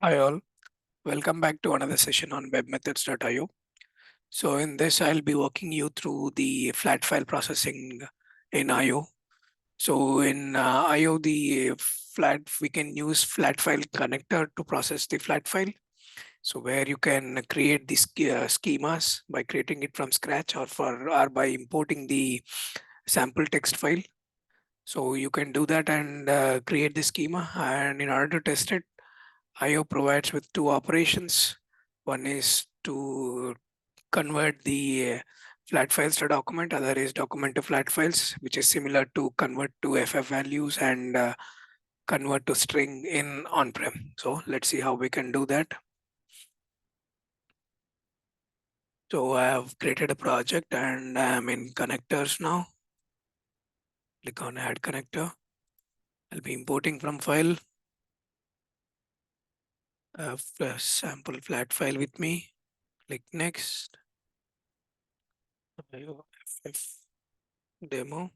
Hi all, welcome back to another session on webmethods.io. So in this, I'll be walking you through the flat file processing in IO. So in IO, we can use flat file connector to process the flat file. So where you can create these schemas by creating it from scratch or by importing the sample text file. So you can do that and create the schema. And in order to test it, IO provides with two operations. One is to convert the flat files to document, other is document to flat files, which is similar to convert to FF values and convert to string in on-prem. So let's see how we can do that. So I have created a project and I'm in connectors now. Click on add connector. I'll be importing from file. I have a sample flat file with me. Click next. FF demo.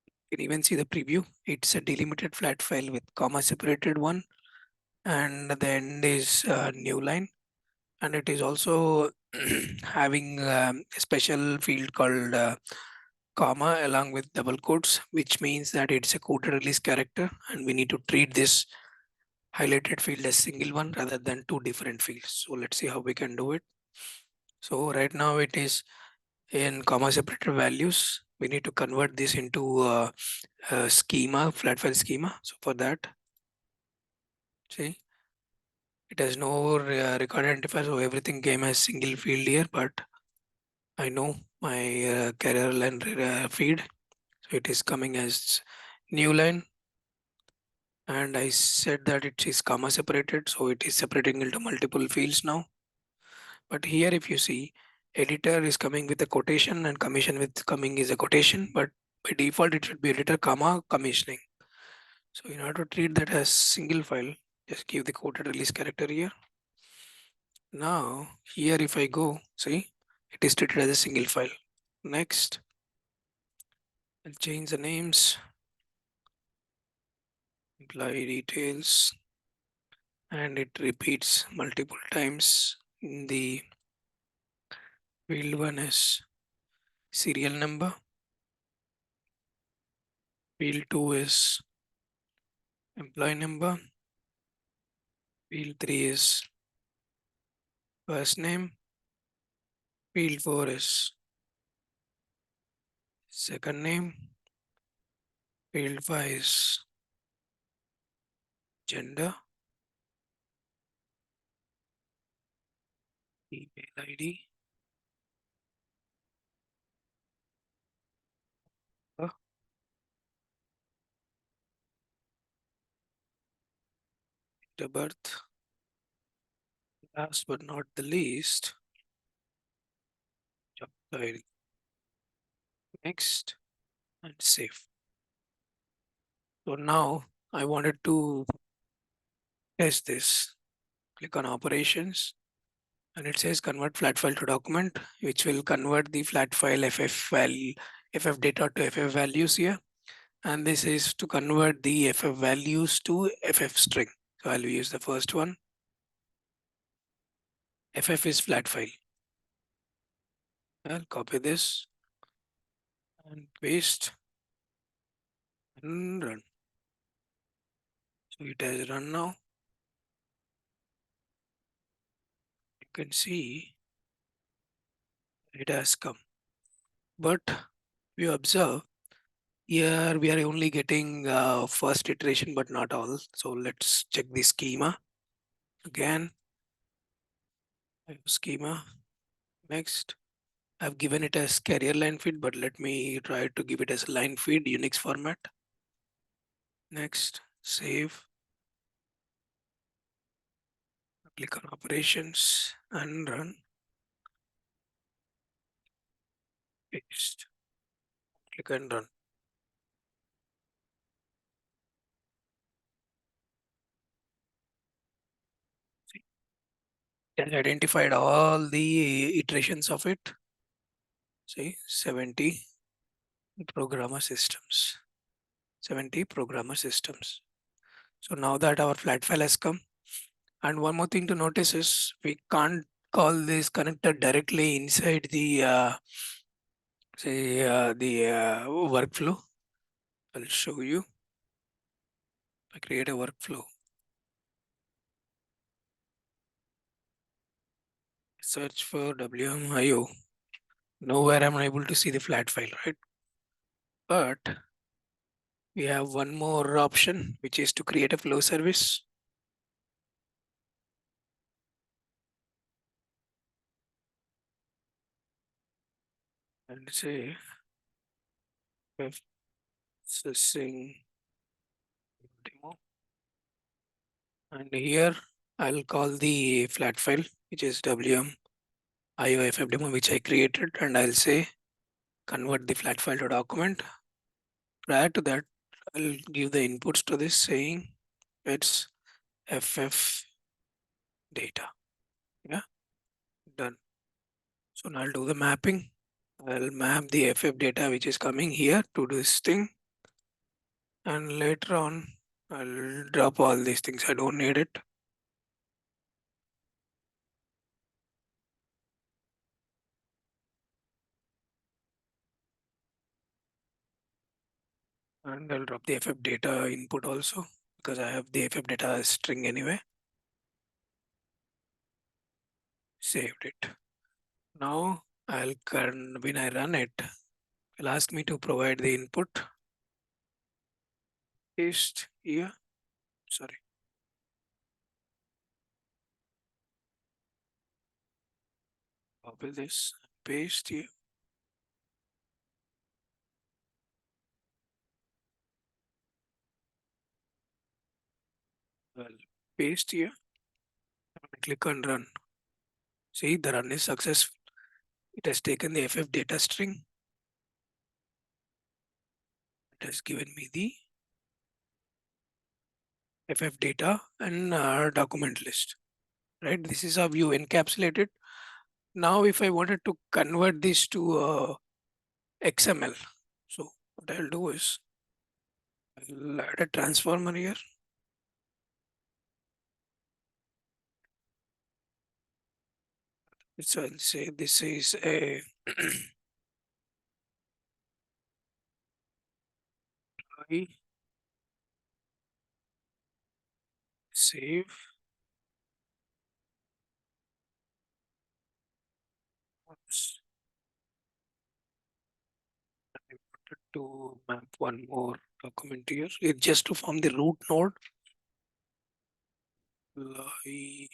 You can even see the preview. It's a delimited flat file with comma separated one, and the end is a new line, and it is also having a special field called comma along with double quotes, which means that it's a coded release character, and we need to treat this highlighted field as single one rather than two different fields. So let's see how we can do it. So right now it is in comma separated values. We need to convert this into schema, flat file schema. So for that, see, it has no record identifier, so everything came as single field here, but I know my carrier line feed, so it is coming as new line, and I said that it is comma separated, so it is separating into multiple fields now. But here if you see, editor is coming with a quotation and commission with coming is a quotation, but by default it should be editor comma commissioning. So in order to treat that as single file, just give the quoted release character here. Now here if I go, see, it is treated as a single file. Next, I'll change the names, employee details, and it repeats multiple times. In the field one is serial number, field 2 is employee number, field 3 is first name, field 4 is second name, field 5 is gender, email ID, uh, date of birth. Last but not the least, job title. Next and save. So now I wanted to test this. Click on operations and it says convert flat file to document, which will convert the flat file FF data to FF values here. And this is to convert the FF values to FF string. So I'll use the first one. FF is flat file. I'll copy this and paste and run. So it has run now. You can see it has come. But you observe here we are only getting first iteration but not all. So let's check the schema again. Schema. Next, I've given it as carrier line feed, but let me try to give it as a line feed Unix format. Next, save. Click on operations and run. Paste. Click and run. See, it has identified all the iterations of it. See, 70 programmer systems. 70 programmer systems. So now that our flat file has come, and one more thing to notice is we can't call this connector directly inside the workflow. I'll show you. I create a workflow. Search for WMIO. Nowhere I'm able to see the flat file, right? But we have one more option, which is to create a flow service. And say processing demo. And here I'll call the flat file, which is WM IOFF demo, which I created, and I'll say convert the flat file to document. Prior to that, I'll give the inputs to this saying it's FF data. Yeah, done. So now I'll do the mapping. I'll map the FF data which is coming here to this thing, and later on I'll drop all these things. I don't need it. And I'll drop the FF data input also because I have the FF data string anyway. Saved it. Now when I run it, it'll ask me to provide the input. Paste here. Sorry. Copy this. Paste here. Well, paste here. Click on run. See, the run is successful. It has taken the FF data string. It has given me the FF data and document list. Right. This is how you encapsulate it. Now, if I wanted to convert this to XML, so what I'll do is I'll add a transformer here. So I'll say this is a save. Oops. I wanted to map one more document here. It's just to form the root node. Live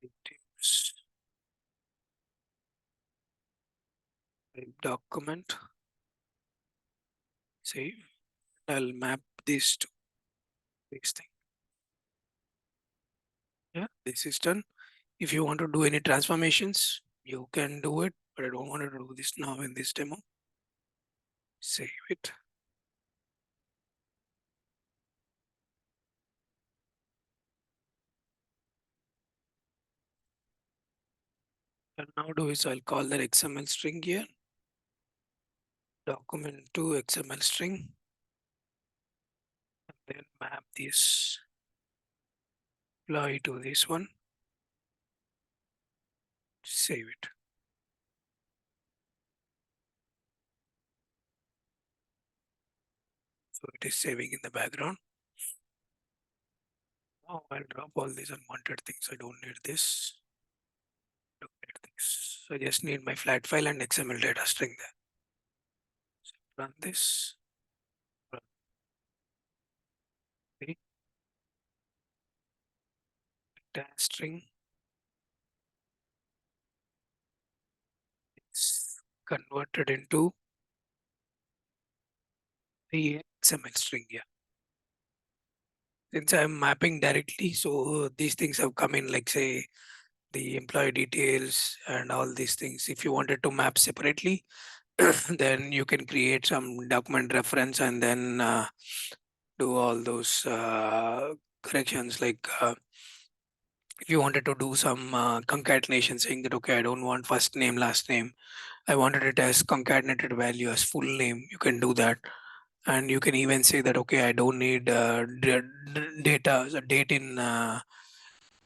items, type document, save. I'll map this to this thing. Yeah, this is done. If you want to do any transformations, you can do it, but I don't want to do this now in this demo. Save it. And now do is I'll call that XML string here. Document to XML string. And then map this apply to this one. Save it. So it is saving in the background. Now I'll drop all these unwanted things. I don't need this. Don't need this. So I just need my flat file and XML data string there. So run this. Run the data string. It's converted into the XML string here. Since I'm mapping directly, so these things have come in, like say the employee details and all these things. If you wanted to map separately, then you can create some document reference and then do all those corrections. Like if you wanted to do some concatenation, saying that okay, I don't want first name, last name. I wanted it as concatenated value as full name. You can do that, And you can even say that, okay, I don't need data, a date in uh,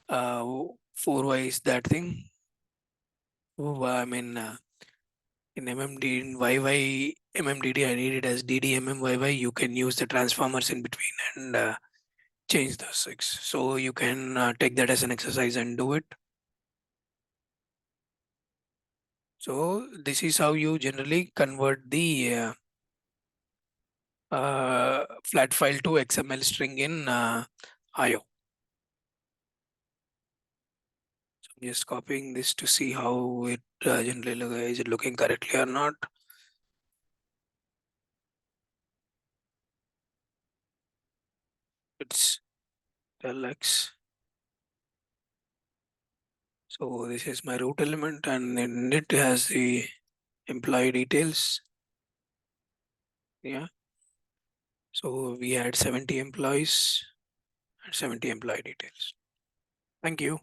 4y is that thing. I mean, in MMD, in YY, MMDD, I need it as DDMMYY. You can use the transformers in between and change the six. So you can take that as an exercise and do it. So this is how you generally convert the flat file to XML string in IO. So I'm just copying this to see how it generally is it looking correctly or not. It's LX. So this is my root element, and then it has the employee details. Yeah. So we had 70 employees and 70 employee details. Thank you.